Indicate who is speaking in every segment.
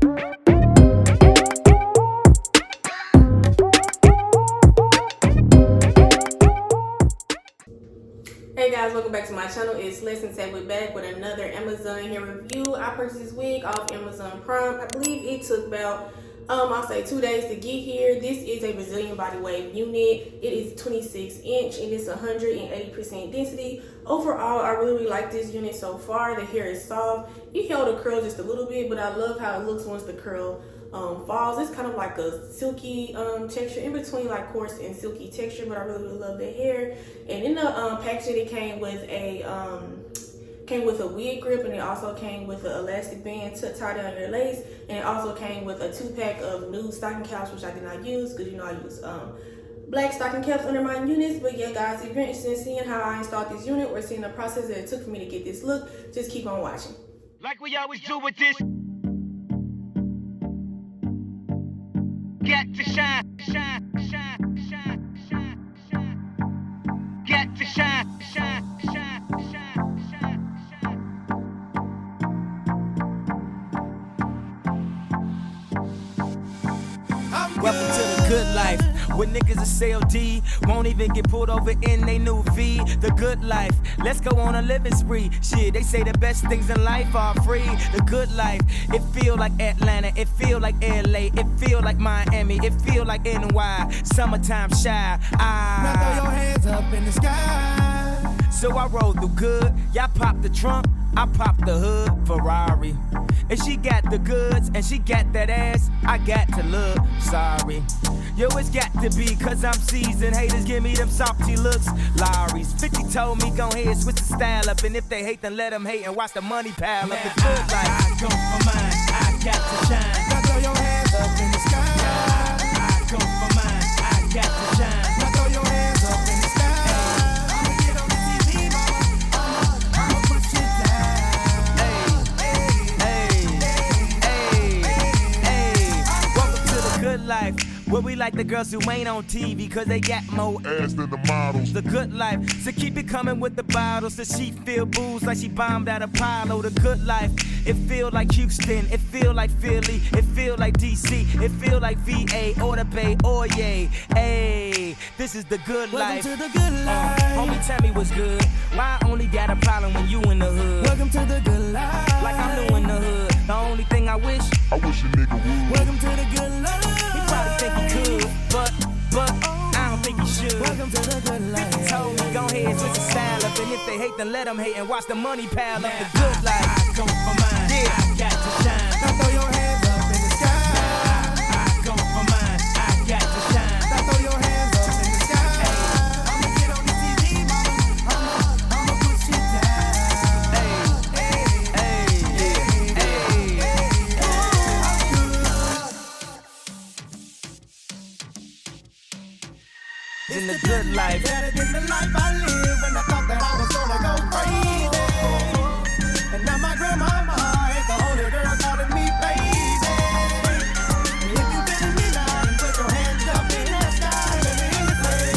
Speaker 1: Hey guys, welcome back to my channel. It's Lesley, and we're back with another Amazon hair review. I purchased this wig off Amazon Prime. I believe it took about I'll say 2 days to get here. This is a Brazilian body wave unit. It is 26 inch and it's 180% density. Overall, I really like this unit so far. The hair is soft. You held the curl just a little bit, but I love how it looks once the curl falls. It's kind of like a silky texture, in between like coarse and silky texture, but I really love the hair. And in the packaging, it came with a wig grip, and it also came with an elastic band to tie down your lace, and it also came with a 2-pack of nude stocking caps, which I did not use because I use black stocking caps under my units. But yeah guys, if you're interested in seeing how I installed this unit or seeing the process that it took for me to get this look, just keep on watching.
Speaker 2: Like we always do with this. Get to shine, shine, shine, shine, shine, shine. Get to shine, shine, shine, shine, shine, shine.
Speaker 3: Welcome to the good life, where niggas is CLD, won't even get pulled over in they new V. The good life, let's go on a living spree. Shit, they say the best things in life are free. The good life, it feel like Atlanta, it feel like LA, it feel like Miami, it feel like NY, summertime shy.
Speaker 4: Now throw your hands up in the sky.
Speaker 3: So I roll through good, y'all pop the trunk, I pop the hood, Ferrari. And she got the goods, and she got that ass, I got to look sorry. Yo, it's got to be, cause I'm seasoned. Haters give me them salty looks, Lowry's. 50 told me, go ahead, switch the style up. And if they hate, then let them hate and watch the money pile up. The good life,
Speaker 4: I go for mine, I got to shine. Now throw your hands up in the sky. I go for mine, I got to shine. Now throw your hands up in the sky. I'ma get on the TV, mama. I'ma put you down.
Speaker 3: welcome to the good life, where we like the girls who ain't on TV, cause they got more
Speaker 5: ass than the models.
Speaker 3: The good life, so keep it coming with the bottles, so she feel booze like she bombed out Apollo. The good life, it feel like Houston, it feel like Philly, it feel like DC, it feel like VA or the Bay, or yay. Hey, this is the good life.
Speaker 4: Welcome to the good life.
Speaker 3: Homie, tell me what's good. Why I only got a problem when you in the hood?
Speaker 4: Welcome to the good life.
Speaker 3: Like I'm new in the hood. The only thing I wish,
Speaker 5: I wish a nigga would.
Speaker 4: Welcome to the good life.
Speaker 3: he probably think he could, but I don't think he should.
Speaker 4: Welcome to the good life.
Speaker 3: 50 told me, go ahead, switch the style up. And if they hate, then let them hate and watch the money pile up. The good life,
Speaker 4: I go for mine,
Speaker 3: yeah.
Speaker 4: I got to shine. Now throw your hands up in the sky. I go for mine, I got to shine. Now throw your hands up in the sky. I'ma get on the TV, mama. I'ma put you down.
Speaker 3: In the good life,
Speaker 4: Better than the life I live when I thought that I was gonna go crazy. And now my grandmama is the only girl calling me baby. And if you feeling me now, then put your hands up in the sky. Let me hear you say,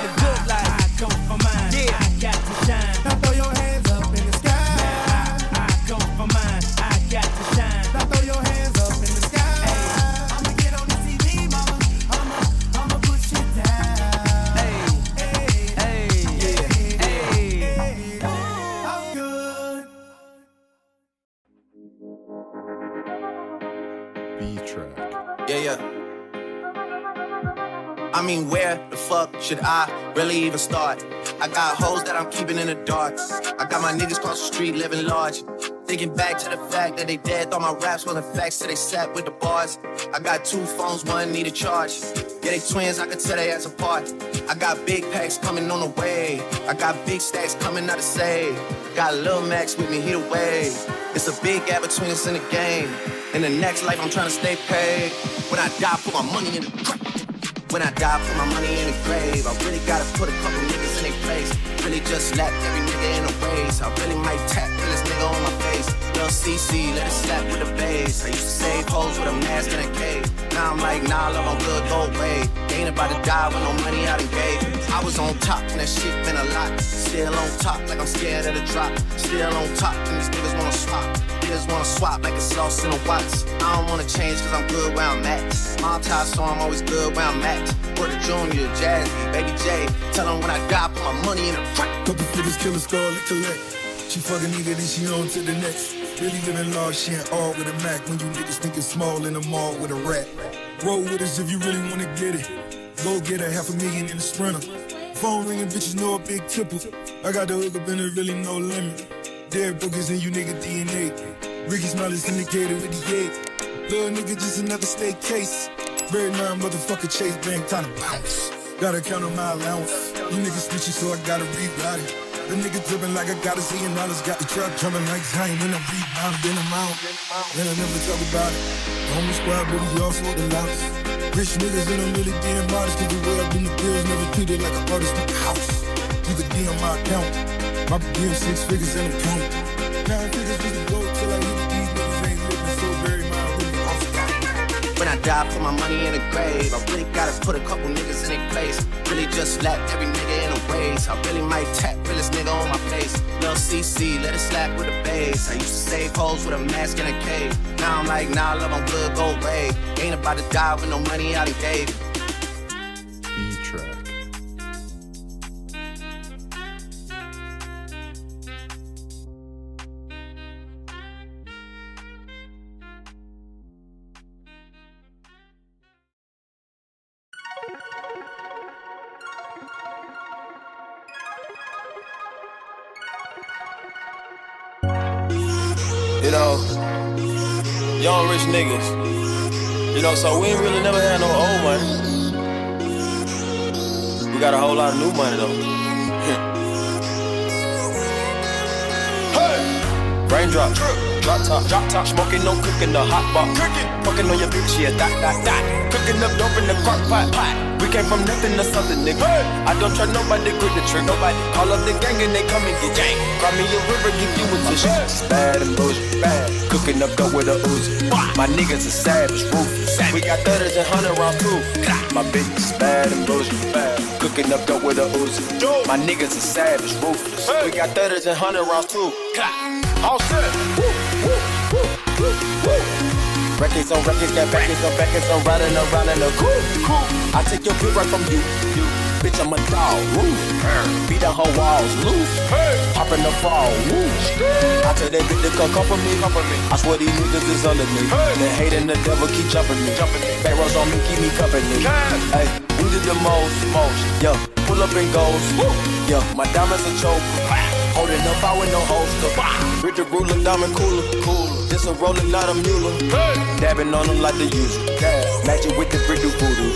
Speaker 3: the good life,
Speaker 4: I go for mine,
Speaker 3: yeah.
Speaker 4: I got to shine. Now throw your hands up in the sky. I go for mine, I got to shine. Now throw your hands up in the sky. I'ma get on the TV, mama. I'ma put you down. I'm good.
Speaker 5: B-Track.
Speaker 6: Yeah. I mean, where the fuck should I really even start? I got hoes that I'm keeping in the dark. I got my niggas cross the street living large. Thinking back to the fact that they dead, thought my raps wasn't facts till they sat with the bars. I got 2 phones, one need a charge. Yeah, they twins, I could tell they ass apart. I got big packs coming on the way. I got big stacks coming out to save. Got Lil Max with me, he the way. It's a big gap between us in the game. In the next life, I'm trying to stay paid. When I die, put my money in the grave. When I die, put my money in the grave. I really gotta put a couple niggas in their place. Really just slap every nigga in the waist. I really might tap this nigga on my face. Lil CC, let it slap with the bass. I used to save hoes with a mask in a cave. Now I'm like, nah, love, I'm good, go away. Ain't about to die with no money out and gave. I was on top and that shit meant a lot. Still on top like I'm scared of the drop. Still on top and these niggas wanna swap. Niggas wanna swap like it's sauce in a watts. I don't wanna change cause I'm good where I'm at. Montage so I'm always good where I'm at. Word to Junior, Jazzy, Baby J. Tell them when I die, put my money in a crack.
Speaker 4: Couple figures, kill a star, lick collect. She fuck a nigga, then she on to the next. Really living large, she ain't all with a Mac. When you niggas think it's small in the mall with a rat. Roll with us if you really wanna get it. Go get a $500,000 in a Sprinter. Phone ringing, bitches know a big tipple. I got the hook up and there really no limit. Dead boogers in you nigga DNA. Ricky Smiley syndicated with the gate. Little nigga just another state case. Very nine motherfucker Chase Bank, time to bounce. Gotta count on my allowance. You niggas snitching, so I gotta reroute it. The nigga drippin' like I got $1 zillion. Got the trap jumping like Zion when I rebound. Then I'm out. Then I never talk about it. The homie squad, but we also the loudest. Rich niggas and I'm really being modest. Cause the way I do the bills never treated like an artist with the house. You could DM my account. My DM 6 figures in the count. 9 figures just to go till I hit the these niggas ain't living so very mild with the house.
Speaker 6: When I die, put my money in the grave. I really gotta put a couple niggas in their place. Really just slap every nigga in a race. I really might tap realest nigga on my face. Lil CC, let it slap with the bass. I used to save hoes with a mask in a cave. Now I'm like, nah, love, I'm good, go away. Ain't about to die with no money out of gave.
Speaker 5: B-Track.
Speaker 7: You know, young rich niggas. You know, so we ain't really never had no old money. We got a whole lot of new money though. Hey! Raindrop, drop top, smoking, no cooking, the hot pot. Fucking on your bitch, yeah, dot. Cooking up dope in the crock pot. We came from nothing to something, nigga. I don't try nobody, grip the trick, nobody. Call up the gang and they come and get gang. Cry me a river, give you a tissue. It's bad and bullshit, bad. Cooking up dope with a Uzi. My niggas are savage, ruthless. We got 30s and 100 rounds too. My bitch is bad and bullshit, bad. Cooking up dope with a Uzi. My niggas are savage, ruthless. We got 30s and 100 rounds too. All set. Records on records, got backers on backers, I'm riding around in a coupe. I take your bitch right from you. Bitch, I'm a dog. Beat down her walls, loose. Pop in the fall, woo. I tell that bitch to come for me. I swear these niggas is under me. The hate and the devil keep jumping me. Back rows on me, keep me company. Hey, we did the most. Yeah, pull up and goes. Yeah, my diamonds are choke. Holding up, I with no holster. With the ruler, diamond cooler. This a rolling, not a mule. Dabbing on them like the usual. Magic with the brick do voodoo.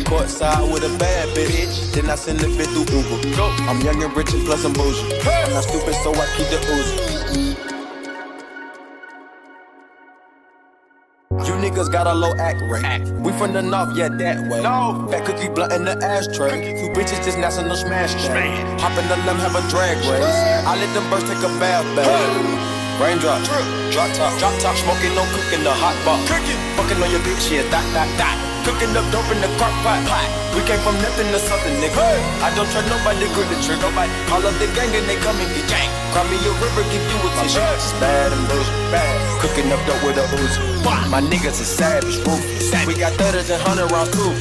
Speaker 7: Courtside with a bad bitch. Then I send the bitch through Uber. I'm young and rich and plus I'm bougie. I'm not stupid, so I keep the Uzi. You niggas got a low act rate. We from the north, yeah, that way. Fat cookie blunt in the ashtray. Two bitches just national smash day. Hop in the limb, have a drag race. I let them birds take a bath. Raindrop, drop top, smoking, no cooking, the hot pot. Fucking on your bitch, yeah, dot. Cooking up dope in the crock pot. We came from nothing to something, nigga. I don't try nobody, grip the trick, nobody. Call up the gang and they come and get gang. Cry me a river, give you a tissue. It's bad and bullshit, bad. Cooking up dope with a Uzi. My niggas is savage, ruthless. We got 30s and 100 rounds too.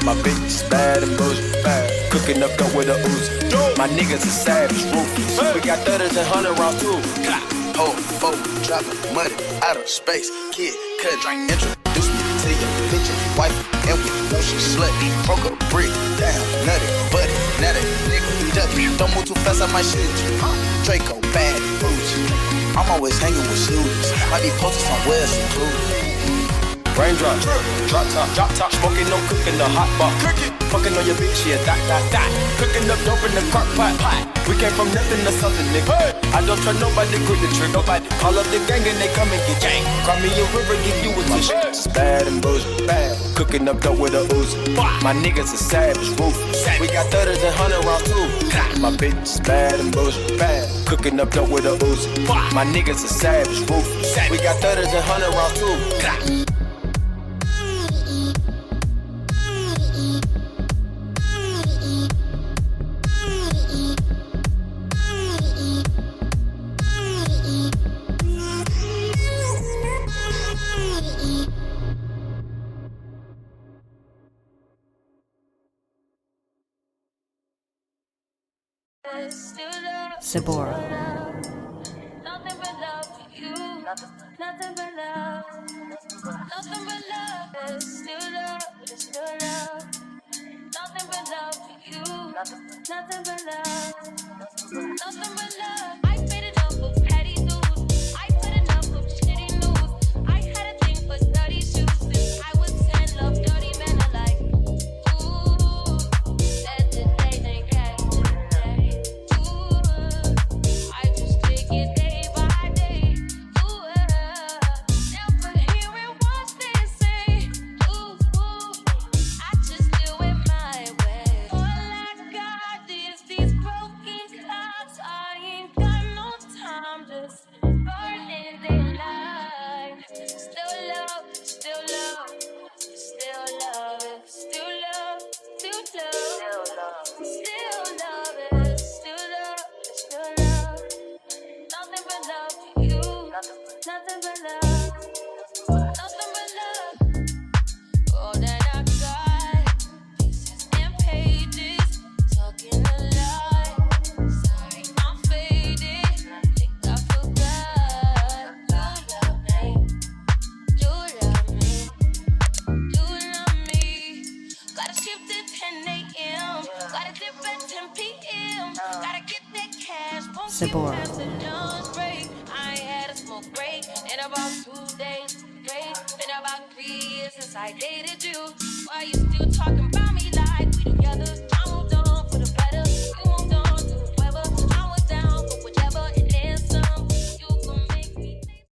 Speaker 7: My bitch is bad and bullshit, bad. Cooking up dope with a Uzi. My niggas is savage, ruthless. We got 30s and 100 rounds too. Oh, dropping money out of space. Kid, cut, drink, introduce me to your bitch's wife. And we know she slutty. Broke a brick down, nutty, buddy. Now that nigga ducky. Don't move too fast, I might shoot you. Draco, bad, bougie. I'm always hanging with shooters. Might be posted somewhere secluded. Raindrop, drop top, smoking, no cooking, the hot pot. Fucking on your bitch, yeah, that. Cooking up dope in the crock pot. We came from nothing to something, nigga. I don't trust nobody, grip the trick. Nobody call up the gang and they come and get gang. Cry me a river, give you a tissue. It's bad and bullshit, bad. Cooking up dope with a Uzi. My niggas are savage, ruthless. We got 30s and 100 rounds too. My bitch is bad and bullshit, bad. Cooking up dope with a Uzi. My niggas are savage, ruthless. We got 30s and 100 rounds too.
Speaker 8: Sabora.
Speaker 9: Nothing but love for you. Nothing but love. Nothing but love. It's still love. It's still love. Nothing but love for you. Nothing but love. Nothing but love. I paid enough of petty dues. I put enough of shitty news. I had a thing for dirty shoes. Since I was 10, love dirty men alike. Ooh, said that they think I nothing but love, nothing but love. All that I got, pieces and pages, talking a lot. Sorry, I'm faded. Think I forgot. You love me, you love me, you love me. Gotta shift at 10 a.m. Gotta dip at 10 p.m. Gotta get that cash.
Speaker 8: Sabora.
Speaker 9: Break in about 2 days straight. Been about 3 years since I dated you. Why you still talking about me like we together?